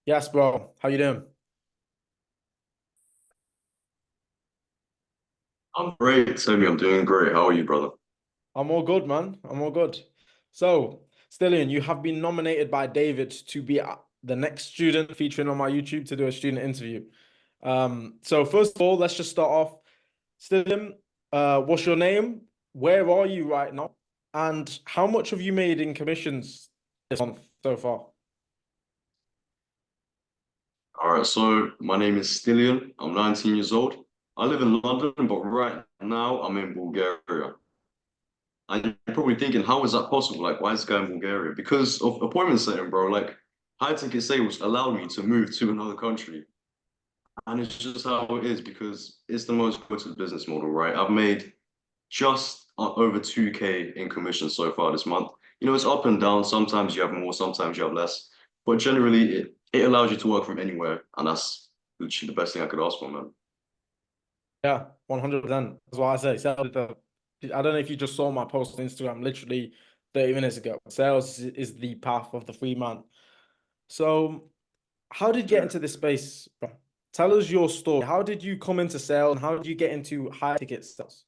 Yes, bro. How you doing? I'm great, Tony. I'm doing great. How are you, brother? I'm all good, man. I'm all good. So, Stilyan, you have been nominated by David to be the next student featuring on my YouTube to do a student interview. So first of all, let's just start off. Stilyan, what's your name? Where are you right now? And how much have you made in commissions this month so far? All right, so my name is Stilyan. I'm 19 years old. I live in London, but right now I'm in Bulgaria. And you're probably thinking, how is that possible? Like, why is this guy in Bulgaria? Because of appointment setting, bro. Like, high ticket sales allowed me to move to another country. And it's just how it is because it's the most quoted business model, right? I've made just over 2K in commission so far this month. It's up and down. Sometimes you have more, sometimes you have less. But generally, it allows you to work from anywhere. And that's literally the best thing I could ask for, man. Yeah, 100%. That's what I say. I don't know if you just saw my post on Instagram literally 30 minutes ago. Sales is the path of the free man. So, how did you get Yeah. into this space, bro? Tell us your story. How did you come into sales and how did you get into high ticket sales?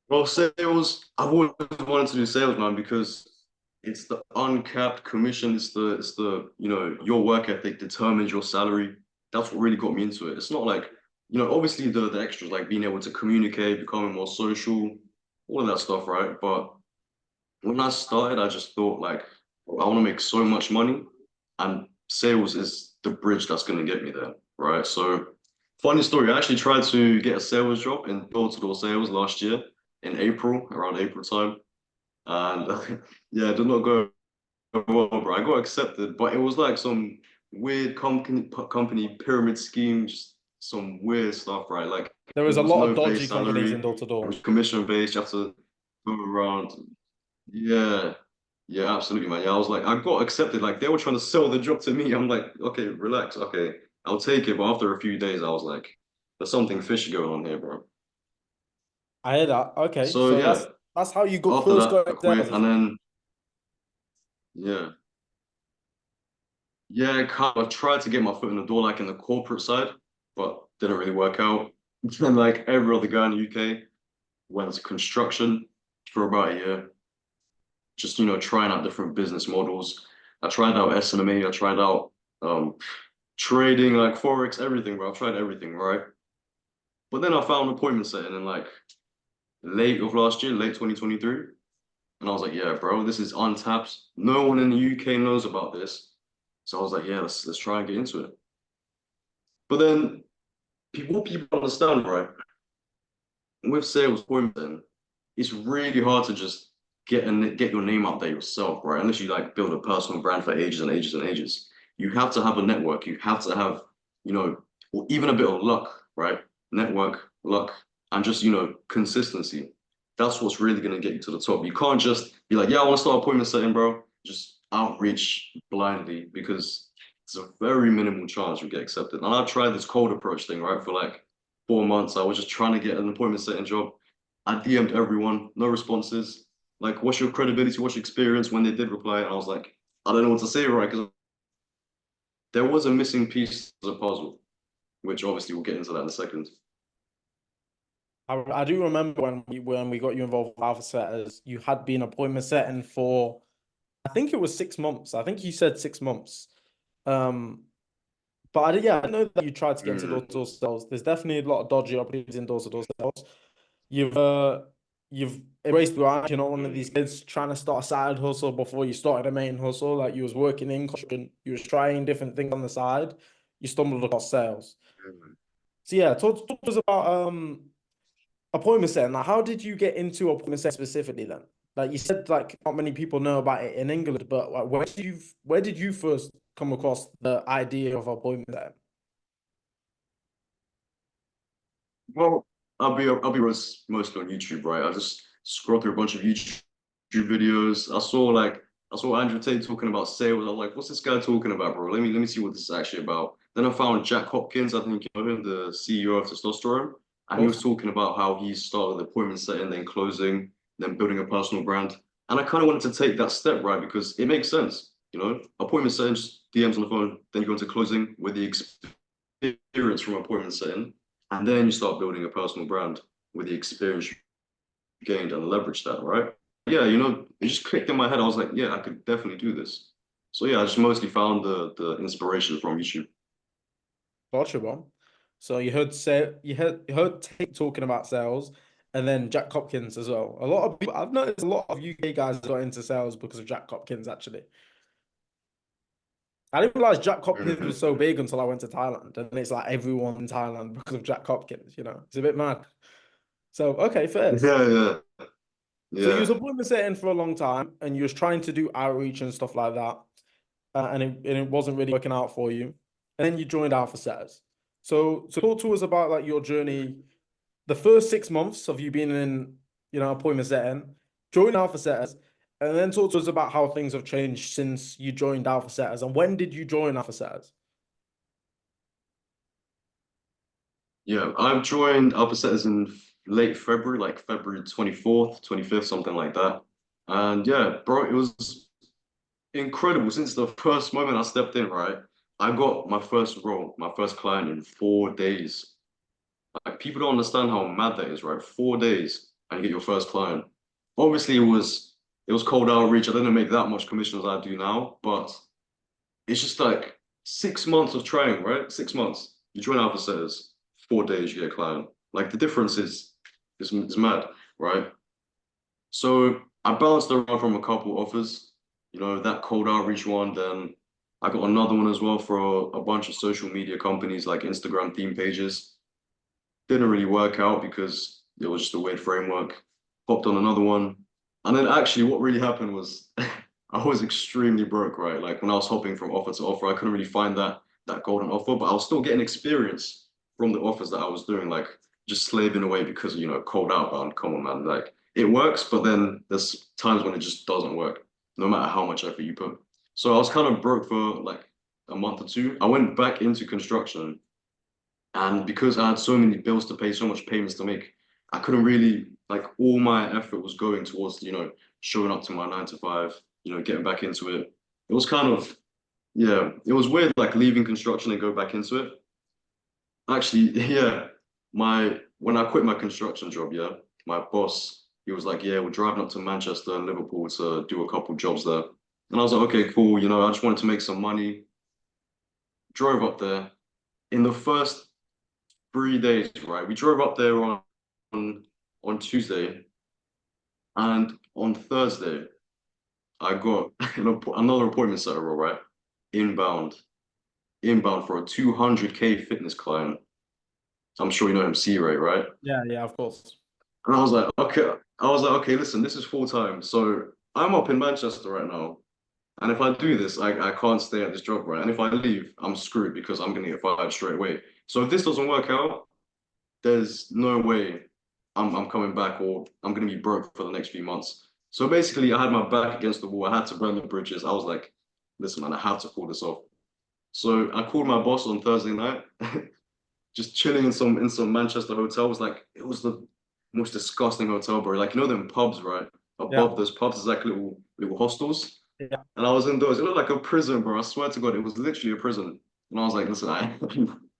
Well, sales, I've always wanted to do sales, man, because it's the uncapped commission. It's the your work ethic determines your salary. That's what really got me into it. It's not like, obviously the extras, like being able to communicate, becoming more social, all of that stuff, right? But when I started, I just thought like, I want to make so much money, and sales is the bridge that's going to get me there, right? So, funny story, I actually tried to get a sales job in door-to-door sales last year in April, around April time, and yeah, it did not go well, bro. I got accepted, but it was like some weird company pyramid scheme, just some weird stuff, right? Like There it was a was lot of no dodgy base companies in salary, door to it door. was commission based. You have to go around. Yeah, yeah, absolutely, man. Yeah, I was like, I got accepted. Like they were trying to sell the job to me. I'm like, okay, relax, okay, I'll take it. But after a few days, I was like, there's something fishy going on here, bro. I hear that. Okay, So so yeah, that's how you got after first that, got I into quit, sales, is and it? then yeah, yeah, kind of tried to get my foot in the door, like in the corporate side, but didn't really work out. And like every other guy in the UK, went to construction for about a year, just trying out different business models. I tried out SMMA, I tried out um trading, like Forex, everything, bro. I've tried everything, right? But then I found an appointment setting in like late of last year, late 2023. And I was like, yeah, bro, this is untapped. No one in the UK knows about this. So I was like, yeah, let's try and get into it. But then what people understand, right? With sales appointment, it's really hard to just get your name out there yourself, right? Unless you like build a personal brand for ages and ages and ages. You have to have a network. You have to have, even a bit of luck, right? Network, luck, and just, consistency. That's what's really gonna get you to the top. You can't just be like, yeah, I want to start appointment setting, bro. Just outreach blindly because it's a very minimal chance you'll get accepted. And I tried this cold approach thing, right, for like 4 months. I was just trying to get an appointment setting job. I DM'd everyone, no responses. Like, what's your credibility? What's your experience? When they did reply, and I was like, I don't know what to say, right? Because there was a missing piece of the puzzle, which obviously we'll get into that in a second. I do remember when we got you involved with Alpha Setters, you had been appointment setting for I think it was 6 months. I think you said 6 months. Um, but yeah, I know that you tried to get into Mm. door-to-door sales. There's definitely a lot of dodgy opportunities in door-to-door sales. You've you've embraced grind. You're not one of these kids trying to start a side hustle before you started a main hustle. Like you was working in construction, you was trying different things on the side. You stumbled across sales. So yeah, talk to us about appointment setting. Like, how did you get into appointment setting specifically then? Like you said, like not many people know about it in England, but like where did you first come across the idea of appointment setting? Well, I'll be mostly on YouTube, right? I just scroll through a bunch of YouTube videos. I saw Andrew Tate talking about sales. I was like, what's this guy talking about, bro? Let me see what this is actually about. Then I found Jack Hopkins, I think you know him, the CEO of Testosterone, Of and he was course. talking about how he started the appointment setting, then closing, then building a personal brand. And I kind of wanted to take that step, right? Because it makes sense. You know, appointment setting, just DMs on the phone, then you go into closing with the experience from appointment setting, and then you start building a personal brand with the experience you gained and leverage that, right? Yeah, you know, it just clicked in my head. I was like, yeah, I could definitely do this. So yeah, I just mostly found the inspiration from YouTube. Gotcha, bro. So you heard Tate talking about sales, and then Jack Hopkins as well. A lot of people, I've noticed a lot of UK guys got into sales because of Jack Hopkins. Actually, I didn't realize Jack Hopkins was so big until I went to Thailand, and it's like everyone in Thailand because of Jack Hopkins. You know, it's a bit mad. So okay, first. Yeah, yeah, So you yeah. was appointment setting for a long time, and you was trying to do outreach and stuff like that, and it wasn't really working out for you. And then you joined Alpha Setters. So talk to us about like your journey, the first 6 months of you being in, appointment setting, join Alpha Setters, and then talk to us about how things have changed since you joined Alpha Setters. And when did you join Alpha Setters? Yeah, I've joined Alpha Setters in late February, like February 24th, 25th, something like that. And yeah, bro, it was incredible. Since the first moment I stepped in, right? I got my first role, my first client in 4 days. Like people don't understand how mad that is, right? 4 days and you get your first client. Obviously, it was cold outreach. I didn't make that much commission as I do now, but it's just like 6 months of trying, right? 6 months. You join Alpha Setters, 4 days you get a client. Like the difference is mad, right? So I bounced around from a couple offers, you know, that cold outreach one. Then I got another one as well for a bunch of social media companies like Instagram theme pages. Didn't really work out because it was just a weird framework. Hopped on another one. And then actually what really happened was I was extremely broke, right? Like when I was hopping from offer to offer, I couldn't really find that golden offer, but I was still getting experience from the offers that I was doing, like just slaving away because you know, cold outbound. Come on, man. Like it works, but then there's times when it just doesn't work, no matter how much effort you put. So I was kind of broke for like a month or two. I went back into construction and because I had so many bills to pay, so much payments to make, I couldn't really like all my effort was going towards, you know, showing up to my 9 to 5, you know, getting back into it. It was kind of yeah, it was weird like leaving construction and go back into it. Actually, yeah, my when I quit my construction job, yeah, my boss, he was like, yeah, we're driving up to Manchester and Liverpool to do a couple jobs there. And I was like, okay, cool, you know, I just wanted to make some money. Drove up there. In the first 3 days, right? We drove up there on on Tuesday, and on Thursday, I got another appointment set role, right? Inbound, inbound for a 200K fitness client. I'm sure you know him, C-Ray, right? Yeah, yeah, of course. And I was like, okay. I was like, okay, listen, this is full time. So I'm up in Manchester right now. And if I do this, I can't stay at this job, right? And if I leave, I'm screwed because I'm gonna get fired straight away. So if this doesn't work out, there's no way I'm coming back or I'm gonna be broke for the next few months. So basically I had my back against the wall. I had to burn the bridges. I was like, listen, man, I have to pull this off. So I called my boss on Thursday night, just chilling in some Manchester hotel. It was the most disgusting hotel, bro. Like you know them pubs, right? Yeah, Above those pubs is like little hostels. yeah. And I was indoors. It looked like a prison, bro. I swear to God, it was literally a prison. And I was like, listen,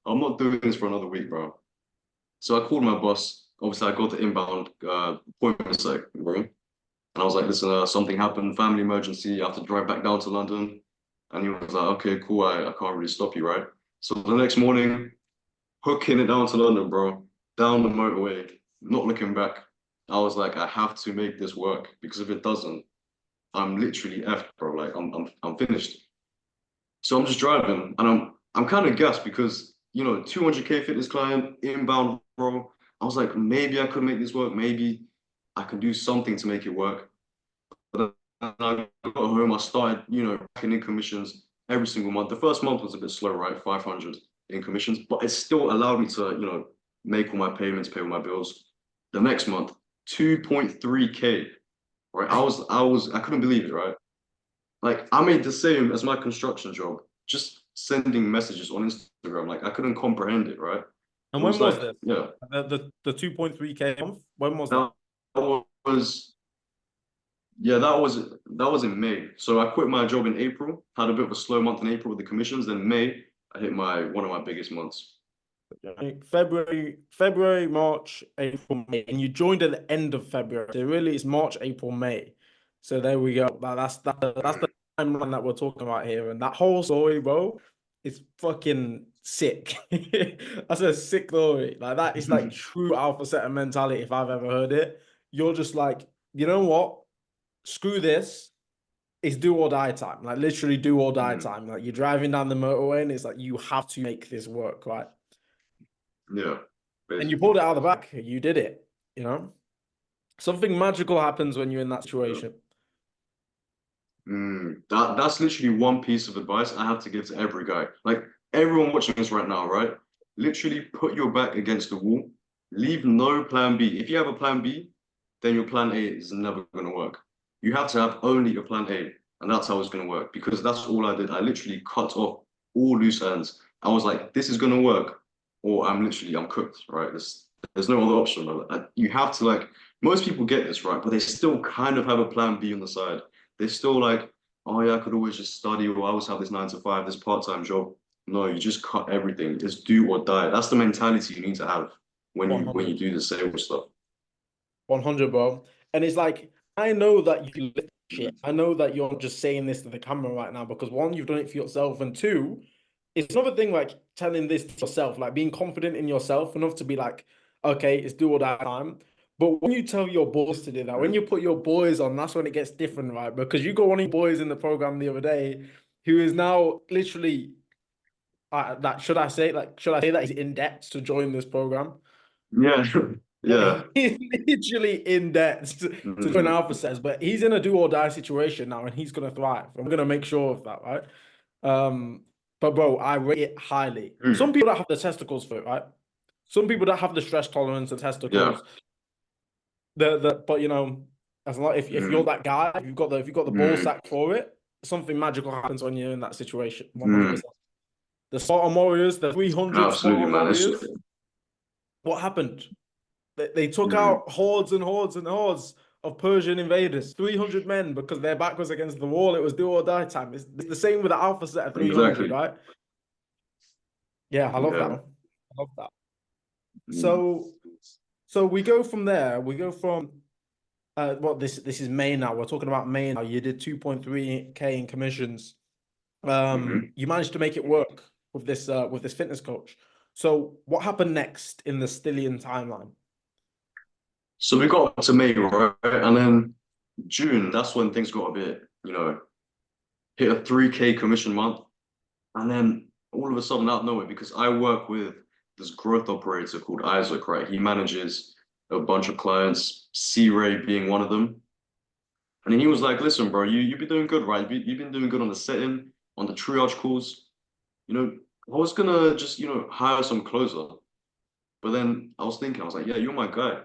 I'm not doing this for another week, bro. So I called my boss. Obviously, I got the inbound appointment sec room. And I was like, listen, something happened, family emergency. I have to drive back down to London. And he was like, okay, cool. I can't really stop you, right? So the next morning, hooking it down to London, bro, down the motorway, not looking back. I was like, I have to make this work because if it doesn't, I'm literally effed, bro. Like I'm finished. So I'm just driving and I'm kind of gassed because, you know, 200K fitness client, inbound, bro. I was like, maybe I could make this work. Maybe I can do something to make it work. But then I got home, I started, you know, racking in commissions every single month. The first month was a bit slow, right? 500 in commissions, but it still allowed me to, you know, make all my payments, pay all my bills. The next month, 2.3K, right? I couldn't believe it, right? Like I made the same as my construction job, just sending messages on Instagram. Like I couldn't comprehend it, right? It And when was was like, this? yeah, The 2.3K month? When was that? that was Yeah, that was in May. So I quit my job in April, had a bit of a slow month in April with the commissions. Then May, I hit my one of my biggest months. February, March, April, May, and you joined at the end of February. So really, it's March, April, May. So there we go. That's the Mm. timeline that we're talking about here, and that whole story, bro, is fucking sick. That's a sick story. Like that is like true alpha setter mentality if I've ever heard it. You're just like, you know what? Screw this. It's do or die time. Like literally do or die Mm. time. Like you're driving down the motorway, and it's like you have to make this work, right? Yeah, And you basically. pulled it out of the back. You did it. You know, something magical happens when you're in that Yeah. situation. That's literally one piece of advice I have to give to every guy. Like everyone watching this right now, right? Literally put your back against the wall. Leave no plan B. If you have a plan B, then your plan A is never going to work. You have to have only a plan A, and that's how it's going to work. Because that's all I did. I literally cut off all loose ends. I was like, this is going to work, or I'm cooked, right? There's no other option. You have to like most people get this right, but they still kind of have a plan B on the side. They're still like, oh yeah, I could always just study or I always have this 9 to 5, this part-time job. No, you just cut everything. It's do or die. That's the mentality you need to have when you 100. do the sales stuff. 100, bro. And it's like, I know that you live shit. I know that you're just saying this to the camera right now because one, you've done it for yourself, and two, it's another thing like telling this to yourself, like being confident in yourself enough to be like, okay, it's do or die time. But when you tell your boys to do that, when Mm. you put your boys on, that's when it gets different, right? Because you got one of your boys in the program the other day who is now literally that should I say that he's in debt to join this program? Yeah, yeah. He's literally in debt to join Mm. Alpha says, but he's in a do or die situation now, and he's gonna thrive. I'm gonna make sure of that, right? Um, but bro, I rate it highly. Some Mm. people don't have the testicles for it, right? Some people don't have the stress tolerance and Yeah. testicles. But you know, as long if you're Mm. that guy, if you've got the ball Mm. sack for it, something magical happens when you're in that situation. Mm. 100%. The Spartan Warriors, the 300 Absolutely, Spartan man. Warriors, what happened? They took Mm. out hordes and hordes and hordes of Persian invaders, 300 men, because their back was against the wall. It was do or die time. It's the same with the Alpha set of 300, Exactly. right? Yeah, I love that Yeah. one. I love that. Mm. So, so we go from there. We go from well, this is May now. We're talking about May now. You did 2.3K in commissions. Mhm. You managed to make it work with this fitness coach. So, what happened next in the Stilyan timeline? So we got to May, right? And then June, that's when things got a bit, hit a 3K commission month. And then all of a sudden, out of nowhere, because I work with this growth operator called Isaac, right? He manages a bunch of clients, C Ray being one of them. And he was like, listen, bro, you've been doing good, right? You've been doing good on the setting, on the triage calls. You know, I was gonna just, hire some closer. But then I was thinking, I was like, yeah, you're my guy.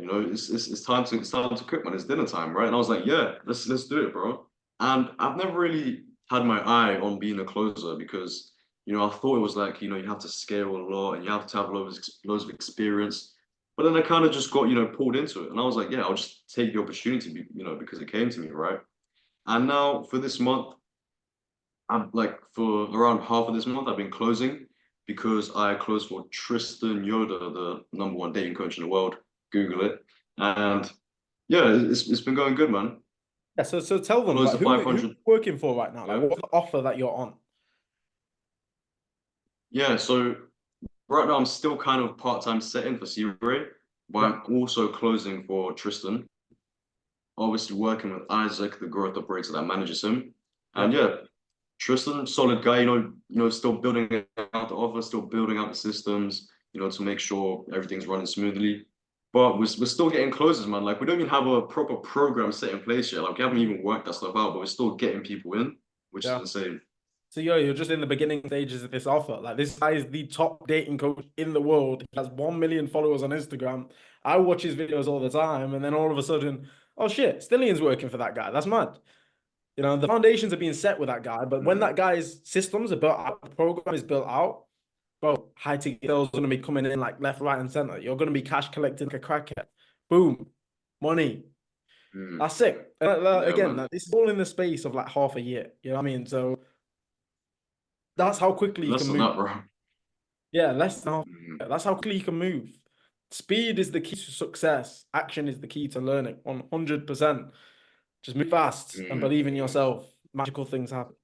It's time to cook, man. It's dinner time, right? And I was like, yeah, let's do it, bro. And I've never really had my eye on being a closer because I thought it was like you have to scale a lot and you have to have loads of experience. But then I kind of just got pulled into it, and I was like, yeah, I'll just take the opportunity, because it came to me, right? And now for this month, I'm like for around half of this month, I've been closing because I closed for Tristan Yoda, the #1 dating coach in the world. Google it, and yeah, it's been going good, man. Yeah, so tell them Closed like the who you 500. working for right now? Like Yeah, what's the offer that you're on? yeah. So right now I'm still kind of part-time setting for C-Ray, but Yeah, I'm also closing for Tristan. Obviously working with Isaac, the growth operator that manages him, yeah. and yeah, Tristan, solid guy, still building out the offer, still building out the systems, to make sure everything's running smoothly. But we're still getting closes, man. Like we don't even have a proper program set in place yet. Like we haven't even worked that stuff out, but we're still getting people in, which is Yeah. insane. So you're just in the beginning stages of this offer. Like this guy is the top dating coach in the world. He has 1 million followers on Instagram. I watch his videos all the time, and then all of a sudden, oh shit, Stillian's working for that guy. That's mad. You know, the foundations are being set with that guy, but when Mm. that guy's systems are built out, the program is built out, bro, high ticket sales going to be coming in like left, right, and center. You're going to be cash collecting like a crackhead. Boom, money. That's it. Yeah, Again, man. this is all in the space of like half a year. You know what I mean? So that's how quickly you Less can than move. that, bro. Yeah, less than half. Mm, That's how quickly you can move. Speed is the key to success. Action is the key to learning. 100%. Just move fast and mm, believe in yourself. Magical things happen.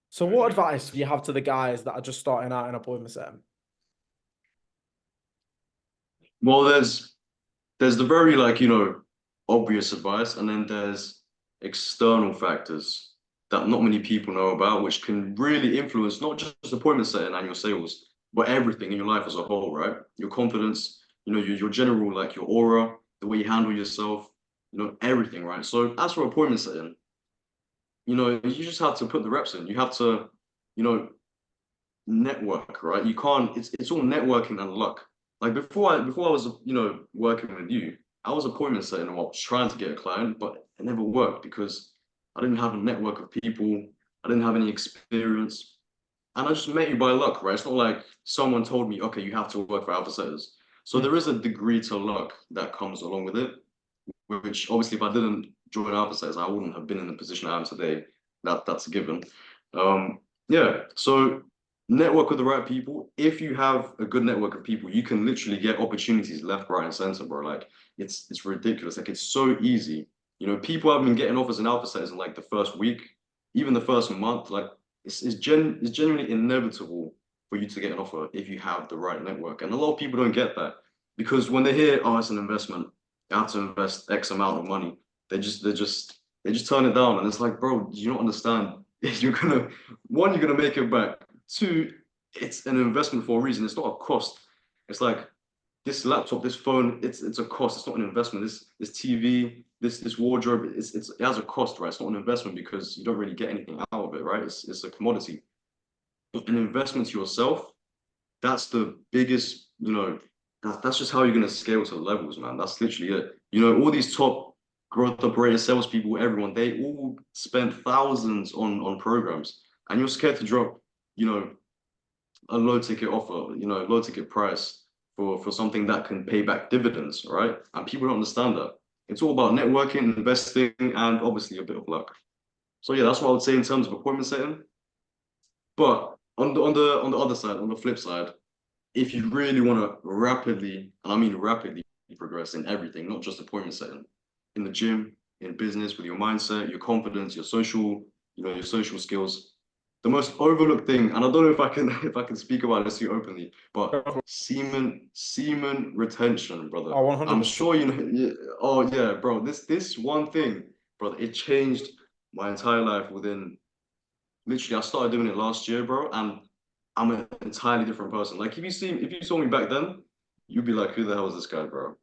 So, what mm. advice do you have to the guys that are just starting out in appointment setting? Well, there's the very like, obvious advice, and then there's external factors that not many people know about, which can really influence not just appointment setting and your sales, but everything in your life as a whole, right? Your confidence, your general, like your aura, the way you handle yourself, everything, right? So as for appointment setting, you just have to put the reps in. You have to, you know, network, right? You can't. It's all networking and luck. Like before I was working with you, I was appointment setting and I was trying to get a client, but it never worked because I didn't have a network of people. I didn't have any experience, and I just met you by luck, right? It's not like someone told me, okay, you have to work for alpha setters. So Mm. there is a degree to luck that comes along with it, which obviously if I didn't join alpha setters, I wouldn't have been in the position I am today. That's a given. Yeah, so network with the right people. If you have a good network of people, you can literally get opportunities left, right, and center, bro. Like it's ridiculous. Like it's so easy. People have been getting offers in alpha setters in like the first week, even the first month. Like it's genuinely inevitable for you to get an offer if you have the right network. And a lot of people don't get that because when they hear, oh, it's an investment, you have to invest X amount of money, they just turn it down. And it's like, bro, do you not understand? You're gonna you're gonna make it back. Two, it's an investment for a reason. It's not a cost. It's like this laptop, this phone, it's a cost. It's not an investment. This TV, this wardrobe, it has a cost, right? It's not an investment because you don't really get anything out of it, right? It's a commodity. But an investment to yourself, that's the biggest, that's just how you're gonna scale to levels, man. That's literally it. All these top growth operator salespeople, everyone, they all spend thousands on programs, and you're scared to drop, you know, a low ticket offer, low ticket price for something that can pay back dividends, right? And people don't understand that. It's all about networking, investing, and obviously a bit of luck. So yeah, that's what I would say in terms of appointment setting. But on the other side, on the flip side, if you really want to rapidly, and I mean rapidly progress in everything, not just appointment setting, in the gym, in business, with your mindset, your confidence, your social skills. The most overlooked thing, and I don't know if I can if I can speak about this too openly, but semen retention, brother. Oh, I'm 100%. sure you know. Oh yeah, bro. This one thing, brother, it changed my entire life within literally. I started doing it last year, bro, and I'm an entirely different person. Like if you saw me back then, you'd be like, who the hell is this guy, bro?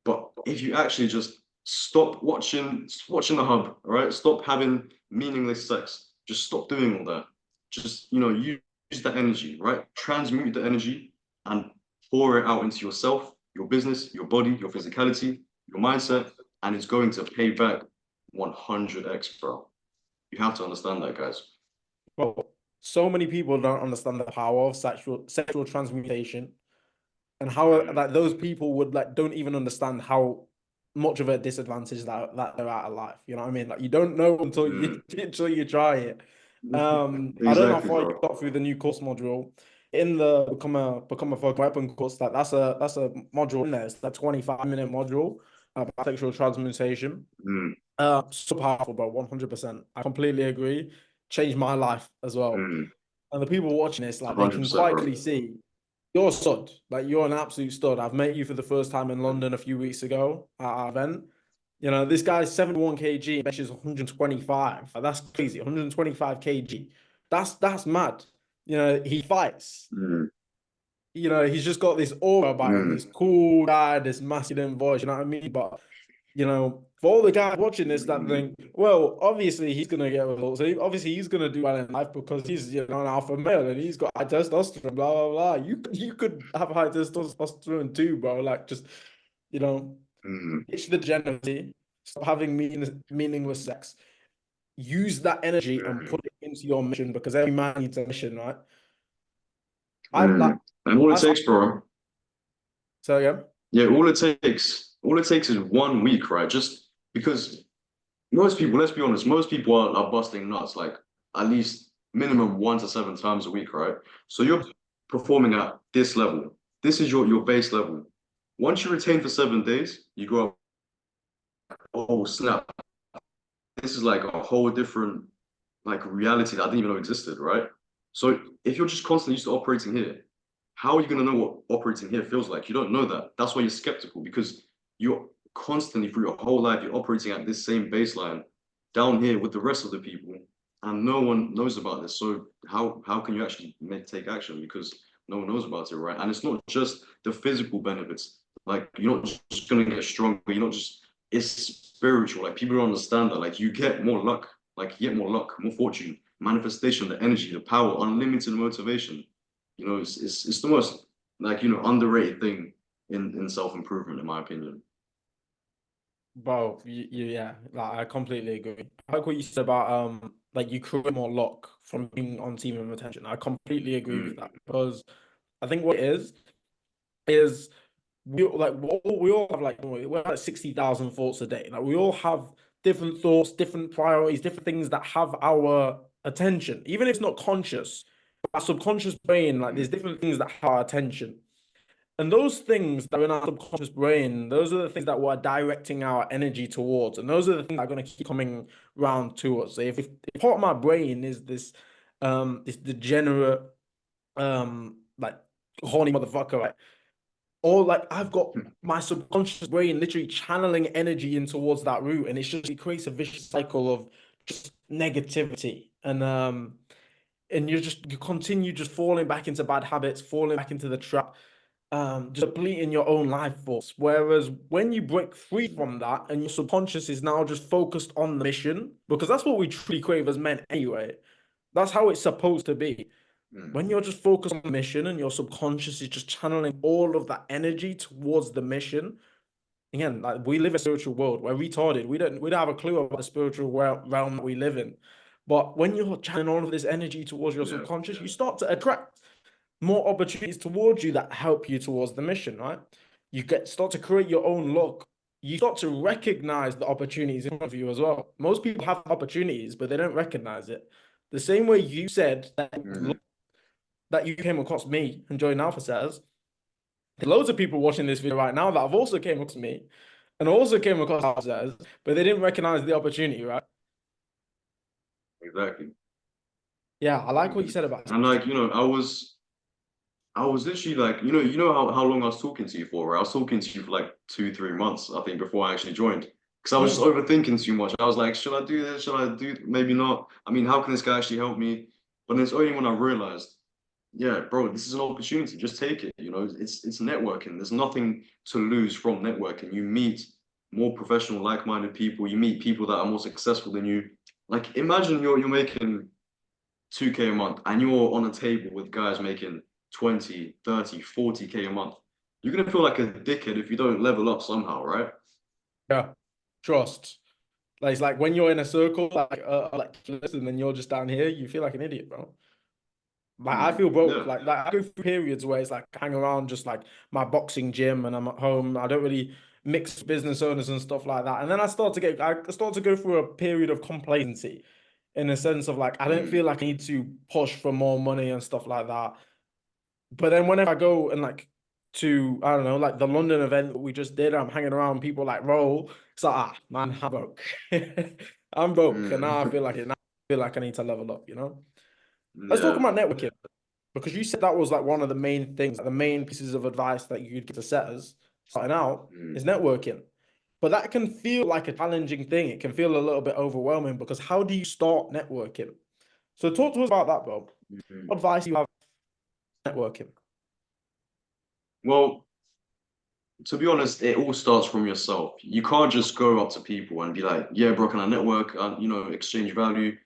But if you actually just stop watching the hub, all right? Stop having meaningless sex. Just stop doing all that. Just use that energy, right? Transmute the energy and pour it out into yourself, your business, your body, your physicality, your mindset, and it's going to pay back 100x, bro. You have to understand that, guys. Well, so many people don't understand the power of sexual transmutation and how Mm, like those people would like don't even understand how much of a disadvantage that they're out of life. You know what I mean? Like you don't know until you mm. until you try it. I don't know Exactly, how you bro. got through the new course module in the become a fucking weapon course. That's a module in there. It's a 25-minute module about sexual transmutation. Mm, So powerful, bro. 100%. I completely agree. Changed my life as well. mm. And the people watching this, like, they can 100%, quite bro. clearly see you're a stud. Like, you're an absolute stud. I've met you for the first time in Mm, London a few weeks ago at our event. This guy's 71 kg and benches 125. Like, that's crazy. 125 kg. That's mad. He fights. mm, He's just got this aura about him, this mm, cool guy, this masculine voice, you know what I mean? But for all the guys watching this that mm, think, well, obviously he's gonna get results. Obviously he's gonna do well in life because he's an alpha male and he's got high testosterone, blah blah blah. You could have high testosterone too, bro. Like just you know, mm, ditch the generosity, stop having meaningless sex. Use that energy and mm, put it into your mission because every man needs a mission, right? I like mm. And all it that's takes, bro. so yeah. Yeah, all it takes, all it takes is 1 week, right? Just because most people, let's be honest, most people are busting nuts like at least minimum 1 to 7 times a week, right? So you're performing at this level. This is your base level. Once you retain for 7 days, you go up, oh snap, this is like a whole different like reality that I didn't even know existed, right? So if you're just constantly used to operating here, how are you going to know what operating here feels like? You don't know that. That's why you're skeptical because you're constantly through your whole life, you're operating at this same baseline down here with the rest of the people, and no one knows about this. So how can you actually take action because no one knows about it, right? And it's not just the physical benefits. Like you're not just going to get stronger. You're not just. It's spiritual. Like people don't understand that. Like you get more luck. Like you get more luck, more fortune, manifestation, the energy, the power, unlimited motivation. You know, it's the most like underrated thing in self improvement, in my opinion. Bro, yeah, like I completely agree. I like what you said about like you create more luck from being on team and retention. I completely agree with Mm, that because I think what it is we all have like we're like 60,000 thoughts a day. Like we all have different thoughts, different priorities, different things that have our attention, even if it's not conscious. Our subconscious brain, like there's mm, different things that have our attention. And those things that are in our subconscious brain, those are the things that we're directing our energy towards. And those are the things that are going to keep coming round to us. So if part of my brain is this degenerate like horny motherfucker, right? Or like I've got mm, my subconscious brain literally channeling energy in towards that route, and it creates a vicious cycle of just negativity. And you continue just falling back into bad habits, falling back into the trap, just depleting your own life force. Whereas when you break free from that and your subconscious is now just focused on the mission, because that's what we truly crave as men anyway. That's how it's supposed to be. mm. When you're just focused on the mission and your subconscious is just channeling all of that energy towards the mission. Again, like we live in a spiritual world. We're retarded. We don't have a clue about the spiritual realm that we live in. But when you're channeling all of this energy towards your Yeah, subconscious, yeah. you start to attract more opportunities towards you that help you towards the mission, right? You get start to create your own luck. You start to recognize the opportunities in front of you as well. Most people have opportunities, but they don't recognize it. The same way you said Mm. that you came across me and joined Alpha Says, there's loads of people watching this video right now that have also came across me and also came across Alpha Says, but they didn't recognize the opportunity, right? Exactly. Yeah, I like what you Mhm. said about And like, I was literally like, how long I was talking to you for, right? I was talking to you for like 2, 3 months, I think, before I actually joined. Because I was just Mm, overthinking too much. I was like, should I do this? Should I do maybe not? I mean, how can this guy actually help me? But it's only when I realized, yeah, bro, this is an opportunity. Just take it. It's networking. There's nothing to lose from networking. You meet more professional, like-minded people. You meet people that are more successful than you. Like, imagine you're making 2K a month and you're on a table with guys making 20, 30, 40K a month. You're gonna feel like a dickhead if you don't level up somehow, right? yeah, trust. Like it's like when you're in a circle, like listen, and you're just down here, you feel like an idiot, bro. Like I feel broke. Yeah. Like I go through periods where it's like hang around just like my boxing gym and I'm at home. I don't really mix business owners and stuff like that. And then I start to go through a period of complacency in a sense of like I don't feel Mm, like I need to push for more money and stuff like that. But then whenever I go and like to I don't know, like the London event that we just did, I'm hanging around people like roll. It's like man, I'm broke. I'm broke. And now I mm. feel like it. Now I feel like I need to level up, you know? Let's talk Yeah. about networking because you said that was like one of the main things, like the main pieces of advice that you'd give to setters starting out Mm, is networking. But that can feel like a challenging thing. It can feel a little bit overwhelming because how do you start networking? So talk to us about that, bro. mm. What advice you have for networking? Well, to be honest, it all starts from yourself. You can't just go up to people and be like, "Yeah, bro, can I network? Exchange value."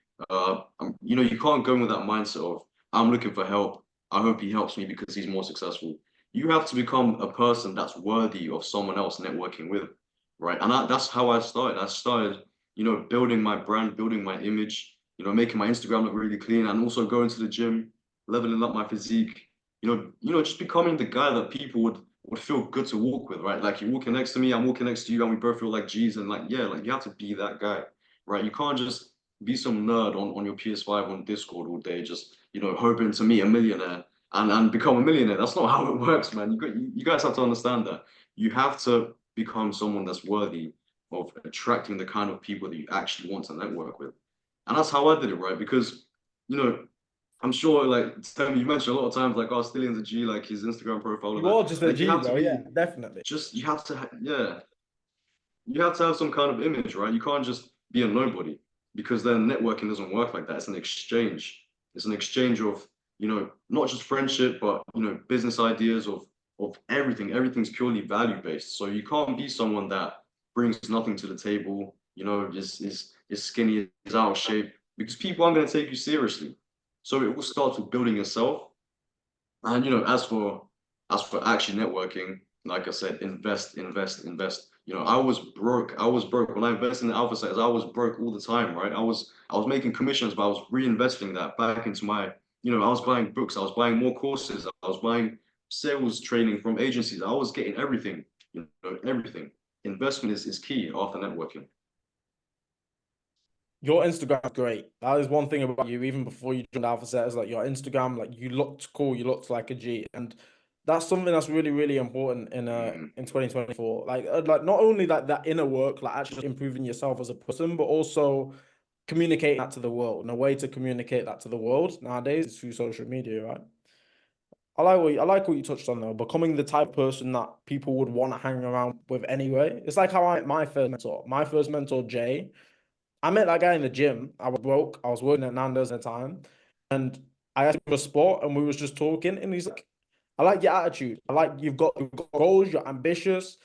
You can't go in with that mindset of, "I'm looking for help. I hope he helps me because he's more successful." You have to become a person that's worthy of someone else networking with, right? And that's how I started. I started, building my brand, building my image, making my Instagram look really clean, and also going to the gym, leveling up my physique. Just becoming the guy that people would would feel good to walk with, right? Like you're walking next to me, I'm walking next to you, and we both feel like G's, and like yeah, like you have to be that guy, right? You can't just be some nerd on your PS5 on Discord all day, just hoping to meet a millionaire and become a millionaire. That's not how it works, man. You guys have to understand that. You have to become someone that's worthy of attracting the kind of people that you actually want to network with. And that's how I did it, right? Because, you know, I'm sure, like, Tim, you mentioned a lot of times, like, oh, Stillian's a G, like his Instagram profile You and that. are just a Like, you G, have to though. Yeah, be definitely. just, you have to, yeah, you have to have some kind of image, right? You can't just be a nobody because then networking doesn't work like that. It's an exchange. It's an exchange of, not just friendship, but, business ideas of everything. Everything's purely value based. So you can't be someone that brings nothing to the table, is skinny, is out of shape, because people aren't going to take you seriously. So it will start with building yourself. And as for actually networking, like I said, invest, invest, invest. I was broke. I was broke when I invested in the alpha sites. I was broke all the time, right? I was making commissions, but I was reinvesting that back into my, I was buying books, I was buying more courses, I was buying sales training from agencies. I was getting everything, everything. Investment is key after networking. Your Instagram is great. That is one thing about you. Even before you joined Alpha Set, is like your Instagram, like you looked cool, you looked like a G, and that's something that's really, really important Mhm. in 2024. Like not only like that inner work, like actually improving yourself as a person, but also communicating that to the world. And a way to communicate that to the world nowadays is through social media, right? I like what you touched on though, becoming the type of person that people would want to hang around with anyway. It's like how I met my first mentor. My first mentor, Jay. I met that guy in the gym. I was broke. I was working at Nando's at the time, and I asked him for a sport, and we was just talking. And he's like, "I like your attitude. I like you've got goals. You're ambitious."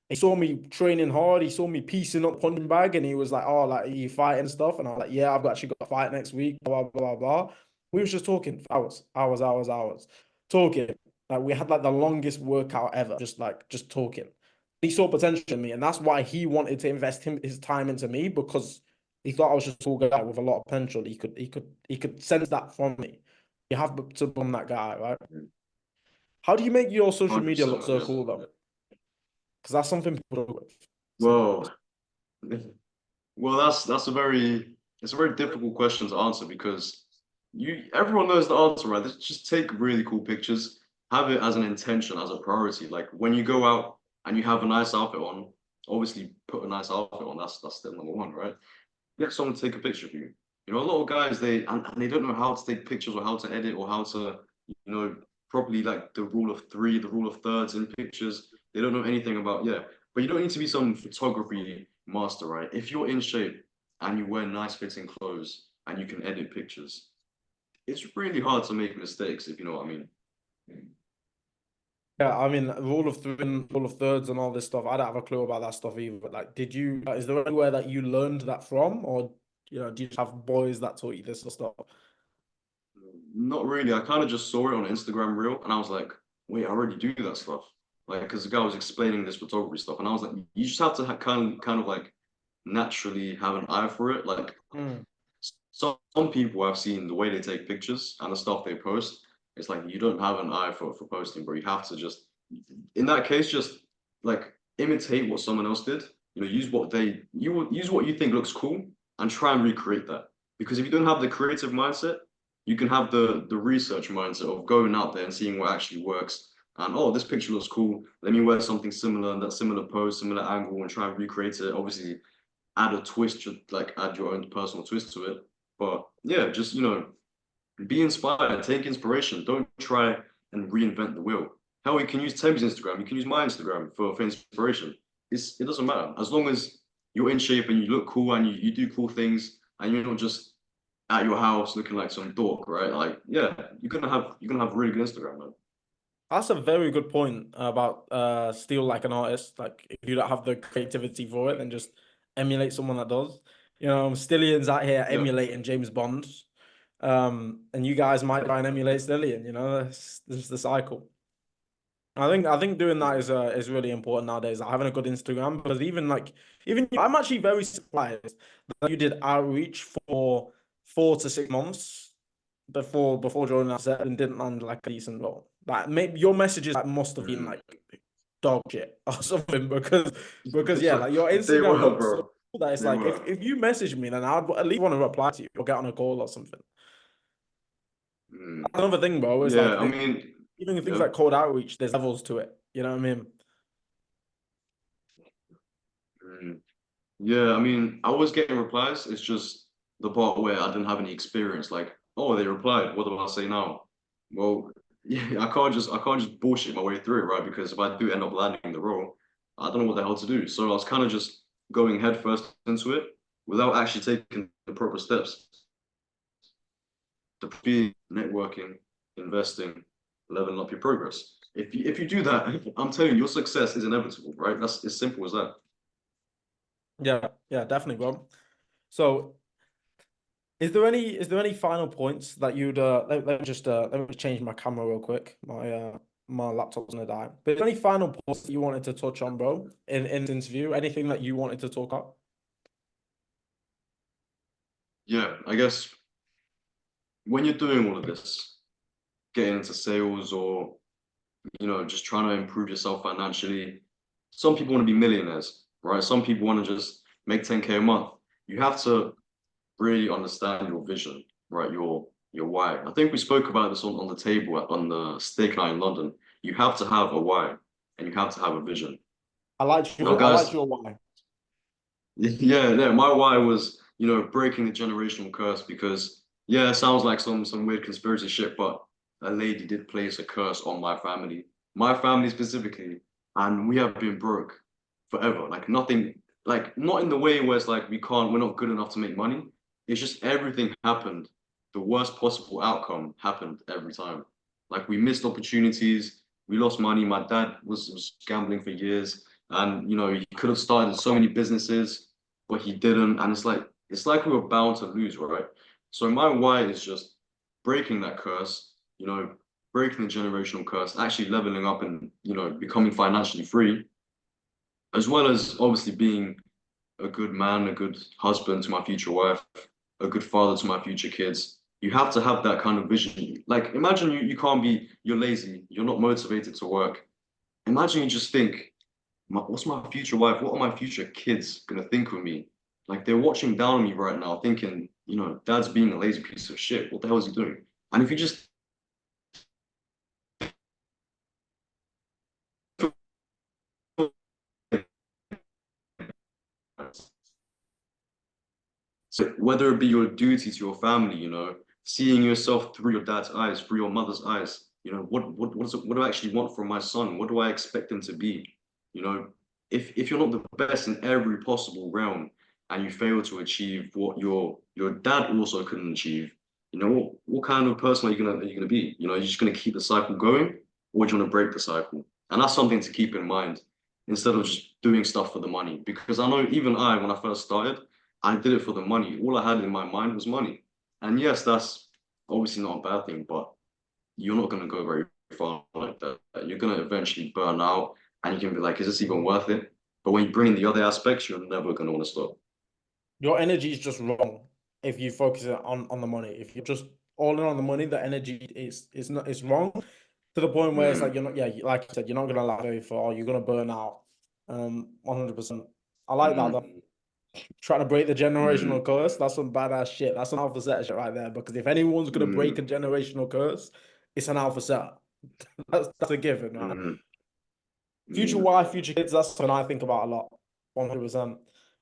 He saw me training hard. He saw me piecing up punching bag, and he was like, "Oh, like are you fighting stuff?" And I was like, "Yeah, I've actually got a fight next week." Blah blah blah blah. We was just talking for hours, hours, hours, hours, talking. Like we had like the longest workout ever, just talking. He saw potential in me, and that's why he wanted to invest his time into me because he thought I was just a tall guy with a lot of potential. He could sense that from me. You have to become that guy, right? How do you make your social media look 100%, so yeah. cool though? Because that's something people do with. So, Well, well, that's a very difficult question to answer because everyone knows the answer, right? Just take really cool pictures, have it as an intention, as a priority. Like when you go out and you have a nice outfit on, obviously put a nice outfit on. That's step number one, right? Get someone to take a picture of you. A lot of guys they don't know how to take pictures or how to edit or how to, you know, properly like the rule of three, the rule of thirds in pictures. They don't know anything about, yeah. But you don't need to be some photography master, right? If you're in shape and you wear nice fitting clothes and you can edit pictures, it's really hard to make mistakes, if you know what I mean. yeah, I mean, rule of thirds, and all this stuff. I don't have a clue about that stuff either. But like, is there anywhere that you learned that from, or do you just have boys that taught you this stuff? Not really. I kind of just saw it on Instagram reel and I was like, wait, I already do that stuff. Like, because the guy was explaining this photography stuff, and I was like, you just have to kind of like naturally have an eye for it. Like, Mm. some people I've seen the way they take pictures and the stuff they post, it's like you don't have an eye for posting, bro. You have to just, in that case, just like imitate what someone else did. Use what you think looks cool and try and recreate that. Because if you don't have the creative mindset, you can have the research mindset of going out there and seeing what actually works. And oh, this picture looks cool. Let me wear something similar and that similar pose, similar angle, and try and recreate it. Obviously, add a twist, like add your own personal twist to it. But yeah, just be inspired, take inspiration. Don't try and reinvent the wheel. Hell, you can use Tebby's Instagram, you can use my Instagram for inspiration. It doesn't matter. As long as you're in shape and you look cool and you do cool things and you're not just at your house looking like some dork, right? Like, yeah, you're gonna have really good Instagram, man. That's a very good point about steal like an artist. Like if you don't have the creativity for it, then just emulate someone that does. Stillian's out here Yeah. emulating James Bond. And you guys might try and emulate Stillian, this is the cycle. I think doing that is really important nowadays. Like having a good Instagram, because I'm actually very surprised that you did outreach for 4 to 6 months before joining us and didn't land like a decent role. Like maybe your messages like must have been Mm. like dog shit or something because yeah, like your They Instagram were, looks so bro. cool that it's They like were. if you message me, then I'd at least want to reply to you or get on a call or something. Mm. Another thing, bro, is Yeah, like I mean, even things yeah. like cold outreach, there's levels to it. You know what I mean? Mm. Yeah, I mean, I was getting replies. It's just the part where I didn't have any experience. Like, oh, they replied. What do I say now? Well, yeah, I can't just bullshit my way through it, right? Because if I do end up landing the role, I don't know what the hell to do. So I was kind of just going headfirst into it without actually taking the proper steps to be networking, investing, leveling up your progress. If you do that, I'm telling you, your success is inevitable, right? That's as simple as that. Yeah, yeah, definitely, bro. So is there any final points that you'd let me change my camera real quick. My laptop's gonna die. But is there any final points that you wanted to touch on, bro, in this interview? Anything that you wanted to talk about? Yeah, I guess when you're doing all of this, getting into sales or just trying to improve yourself financially, some people want to be millionaires, right? Some people want to just make 10K a month. You have to really understand your vision, right? Your why. I think we spoke about this on the table on the steak night in London. You have to have a why and you have to have a vision. Well, I guys, liked your why. yeah, my why was, breaking the generational curse because yeah, it sounds like some weird conspiracy shit, but a lady did place a curse on my family specifically, and we have been broke forever. Like nothing, like not in the way where it's like we're not good enough to make money. It's just everything happened. The worst possible outcome happened every time. Like we missed opportunities, we lost money. My dad was gambling for years. And he could have started so many businesses, but he didn't. And it's like we were bound to lose, right? So my why is just breaking that curse, breaking the generational curse, actually leveling up and becoming financially free, as well as obviously being a good man, a good husband to my future wife, a good father to my future kids. You have to have that kind of vision. Like imagine you can't be, you're lazy, you're not motivated to work. Imagine you just think, what's my future wife? What are my future kids gonna think of me? Like they're watching down on me right now, thinking, dad's being a lazy piece of shit. What the hell is he doing? And if you just so whether it be your duty to your family, seeing yourself through your dad's eyes, through your mother's eyes, what do I actually want from my son? What do I expect him to be? You know, if you're not the best in every possible realm and you fail to achieve what your dad also couldn't achieve, what kind of person are you gonna be? You're just gonna keep the cycle going, or do you want to break the cycle? And that's something to keep in mind instead of just doing stuff for the money. Because I know even when I first started, I did it for the money. All I had in my mind was money. And yes, that's obviously not a bad thing, but you're not going to go very far like that. You're going to eventually burn out and you can be like, is this even worth it? But when you bring in the other aspects, you're never going to want to stop. Your energy is just wrong if you focus it on the money. If you're just all in on the money, the energy is not it's wrong to the point where it's like Mm, you're not like you said, you're not gonna last very far, you're gonna burn out. 100%. I like that though. mm, Trying to break the generational mm, curse, that's some badass shit. That's an alpha set shit right there. Because if anyone's gonna break a mm, generational curse, it's an alpha set. That's a given, right? mm, Future mm, wife, future kids, that's something I think about a lot. 100%.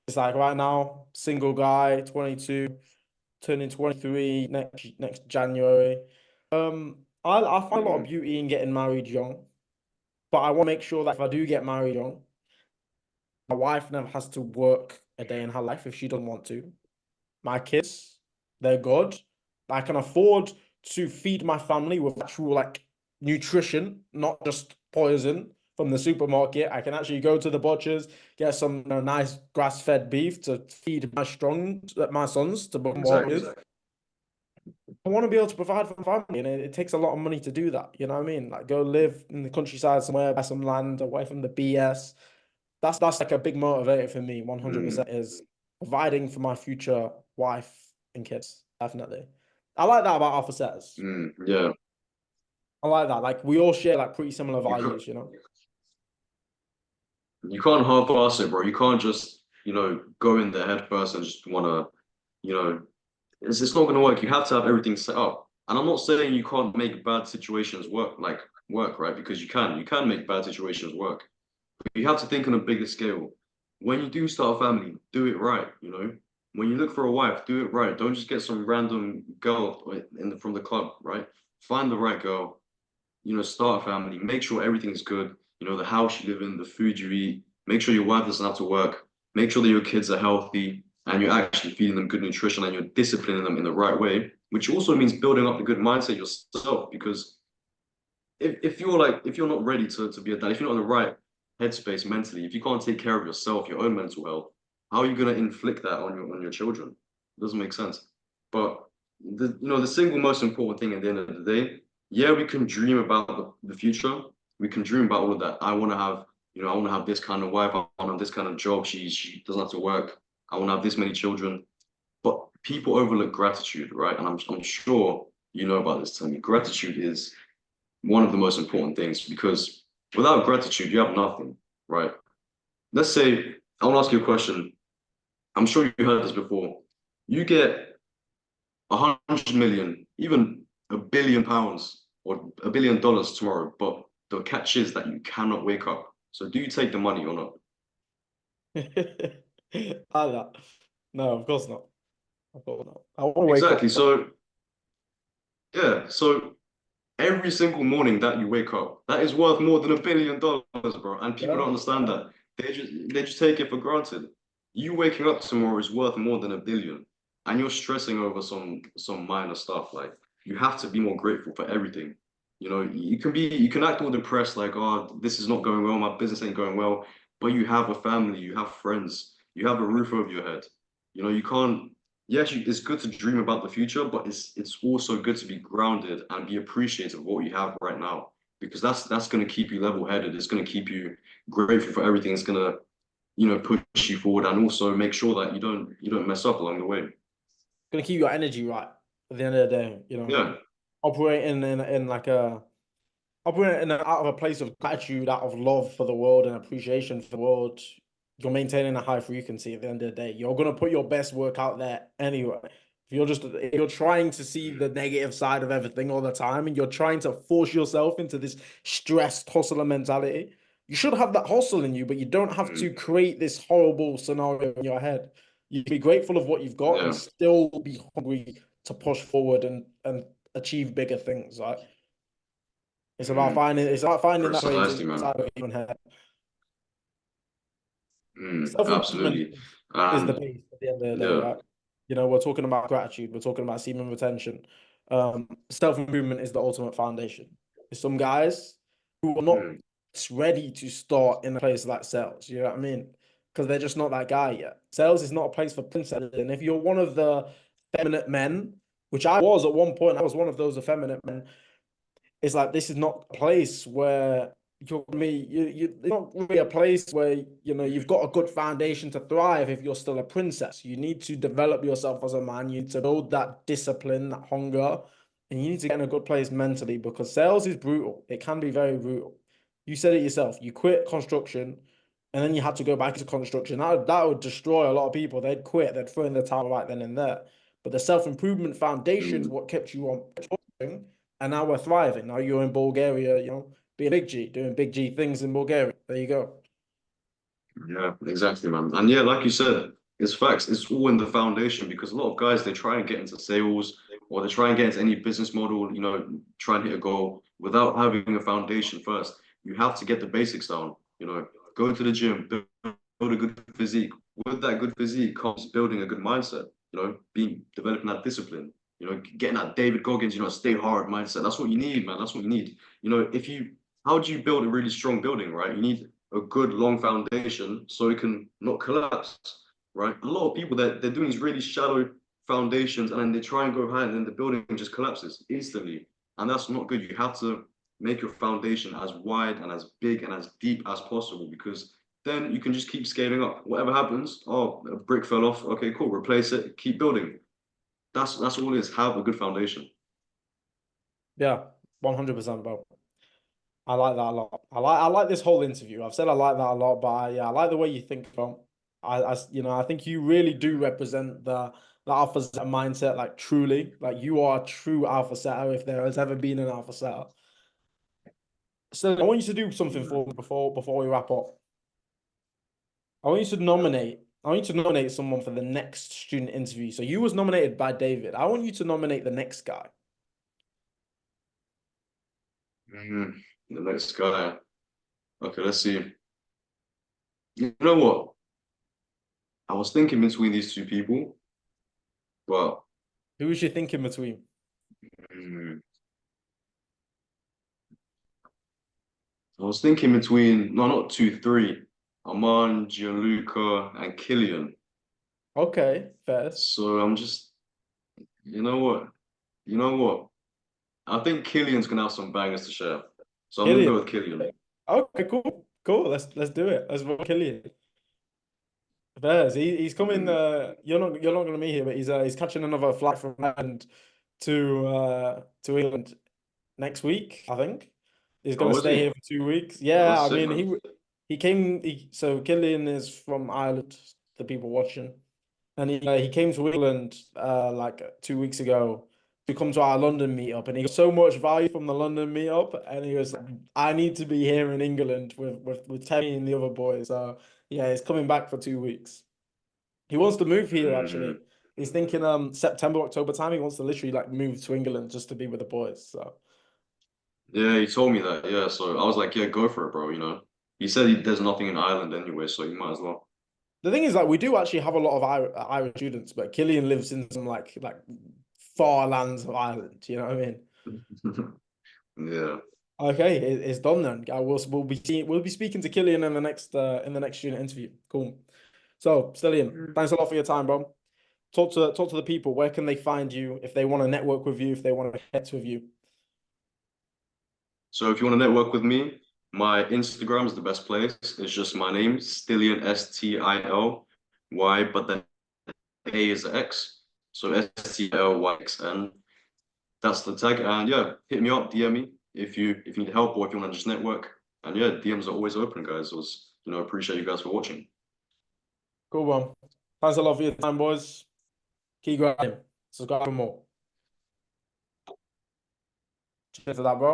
It's like right now, single guy, 22, turning 23 next January. I find a lot of mm. beauty in getting married young, but I want to make sure that if I do get married young, my wife never has to work a day in her life if she doesn't want to. My kids, they're good. I can afford to feed my family with actual like nutrition, not just poison from the supermarket. I can actually go to the butchers, get some nice grass-fed beef to feed my sons to become Exactly. warriors. I want to be able to provide for my family, and it takes a lot of money to do that. You know what I mean? Like go live in the countryside somewhere, buy some land away from the BS. That's like a big motivator for me. Mm, 100% is providing for my future wife and kids. Definitely, I like that about Alpha Sets. yeah. I like that. Like we all share like pretty similar You could, values. You know. You can't half-ass it, bro. You can't just, go in there head first and just wanna, you know, it's not gonna work. You have to have everything set up. And I'm not saying you can't make bad situations work, right? Because you can make bad situations work. You have to think on a bigger scale. When you do start a family, do it right. When you look for a wife, do it right. Don't just get some random girl from the club, right? Find the right girl, start a family, make sure everything's good, the house you live in, the food you eat, make sure your wife doesn't have to work, make sure that your kids are healthy and you're actually feeding them good nutrition and you're disciplining them in the right way, which also means building up the good mindset yourself because if you're not ready to be a dad, if you're not in the right headspace mentally, if you can't take care of yourself, your own mental health, how are you gonna inflict that on your children? It doesn't make sense. But the single most important thing at the end of the day, yeah, we can dream about the future. We can dream about all of that. I want to have this kind of wife. I want to have this kind of job. She doesn't have to work. I want to have this many children. But people overlook gratitude, right? And I'm sure you know about this, Tony. Gratitude is one of the most important things because without gratitude, you have nothing, right? Let's say I want to ask you a question. I'm sure you heard this before. You get 100 million, even £1 billion or $1 billion tomorrow, but the catch is that you cannot wake up. So do you take the money or not? that. No, of course not. Of course not. I want to wake up. Exactly. So yeah, so every single morning that you wake up, that is worth more than $1 billion, bro. And people Yeah. don't understand that. They just take it for granted. You waking up tomorrow is worth more than 1 billion, and you're stressing over some minor stuff. Like you have to be more grateful for everything. You can act all depressed, like, oh, this is not going well, my business ain't going well, but you have a family, you have friends, you have a roof over your head. You can't yes, it's good to dream about the future, but it's also good to be grounded and be appreciative of what you have right now, because that's going to keep you level-headed. It's going to keep you grateful for everything. It's going to push you forward and also make sure that you don't mess up along the way. Gonna keep your energy right at the end of the day, Yeah. operating in like a operating out of a place of gratitude, out of love for the world and appreciation for the world. You're maintaining a high frequency at the end of the day. You're gonna put your best work out there anyway. If you're trying to see the negative side of everything all the time and you're trying to force yourself into this stressed hustler mentality, you should have that hustle in you, but you don't have to Mm. create this horrible scenario in your head. You can be grateful of what you've got and Yeah. still be hungry to push forward and achieve bigger things. Right? Mm. It's about finding that place Precisely, man. inside of your own head. Self-improvement Absolutely. is the And base at the end of the day, yeah. right? We're talking about gratitude, we're talking about semen retention. Self-improvement is the ultimate foundation. There's some guys who are not Mm. ready to start in a place like sales, you know what I mean? Because they're just not that guy yet. Sales is not a place for princesses. And if you're one of the effeminate men, which I was at one point, I was one of those effeminate men, it's like this is not a place where it's not really a place where you've got a good foundation to thrive if you're still a princess. You need to develop yourself as a man. You need to build that discipline, that hunger, and you need to get in a good place mentally because sales is brutal. It can be very brutal. You said it yourself. You quit construction and then you had to go back to construction. That would destroy a lot of people. They'd quit, they'd throw in the towel right then and there. But the self-improvement foundation is Mm. what kept you on, and now we're thriving. Now you're in Bulgaria, being big G, doing big G things in Bulgaria. There you go. Yeah, exactly, man. And yeah, like you said, it's facts. It's all in the foundation because a lot of guys they try and get into sales or they try and get into any business model, try and hit a goal without having a foundation first. You have to get the basics down, go to the gym, build a good physique. With that good physique comes building a good mindset, being developing that discipline, getting that David Goggins, stay hard mindset. That's what you need, man. That's what you need. If you how do you build a really strong building, right? You need a good long foundation so it can not collapse, right? A lot of people they're doing these really shallow foundations and then they try and go high and then the building just collapses instantly. And that's not good. You have to make your foundation as wide and as big and as deep as possible because then you can just keep scaling up. Whatever happens, oh, a brick fell off. Okay, cool. Replace it. Keep building. That's all it is. Have a good foundation. Yeah, 100%, bro. I like that a lot. I like this whole interview. I've said I like that a lot, but yeah, I like the way you think, bro. I think you really do represent the alpha setter mindset, like truly, like you are a true alpha setter if there has ever been an alpha setter. So I want you to do something Mm. for me before we wrap up. I want you to nominate someone for the next student interview. So you was nominated by David. I want you to nominate the next guy. Mm. The next guy. Okay, let's see. You know what? I was thinking between these two people, but Who was you thinking between? mm, I was thinking between no, not two, three. Aman, Gianluca, and Killian. Okay, fair. So I'm just, you know what? You know what? I think Killian's gonna have some bangers to share. So I'm gonna Killian. go with Killian. Okay, cool. Cool. Let's do it. Let's vote Killian. Bears. He's coming. Mm. You're not gonna meet him, but he's catching another flight from Ireland to England next week. I think he's gonna Oh, is stay he? here for 2 weeks. Oh, Yeah, that's I sick, mean man. he came. So Killian is from Ireland. The people watching. And he came to England like 2 weeks ago to come to our London meetup, and he got so much value from the London meetup, and he was like, I need to be here in England with Teddy and the other boys. So yeah, he's coming back for 2 weeks. He wants to move here actually. Mm. He's thinking September, October time. He wants to literally like move to England just to be with the boys. So Yeah, he told me that. Yeah, so I was like, yeah, go for it, bro. You know, he said there's nothing in Ireland anyway, so you might as well. the thing is like we do actually have a lot of Irish students, but Killian lives in some like far lands of Ireland. You know what I mean? Yeah. Okay, it's done then. We'll be speaking to Killian in the next student interview. Cool. So, Stilyan, thanks a lot for your time, bro. Talk to the people. Where can they find you if they want to network with you, if they want to connect with you? So if you want to network with me, my Instagram is the best place. It's just my name, Stilyan, StilY, but then A is X. So STLYXN. That's the tag. And yeah, hit me up, DM me if you need help or if you want to just network. And yeah, DMs are always open, guys. It was, appreciate you guys for watching. Cool, bro. Thanks a lot for your time, boys. Keep grinding. Subscribe for more. Cheers to that, bro.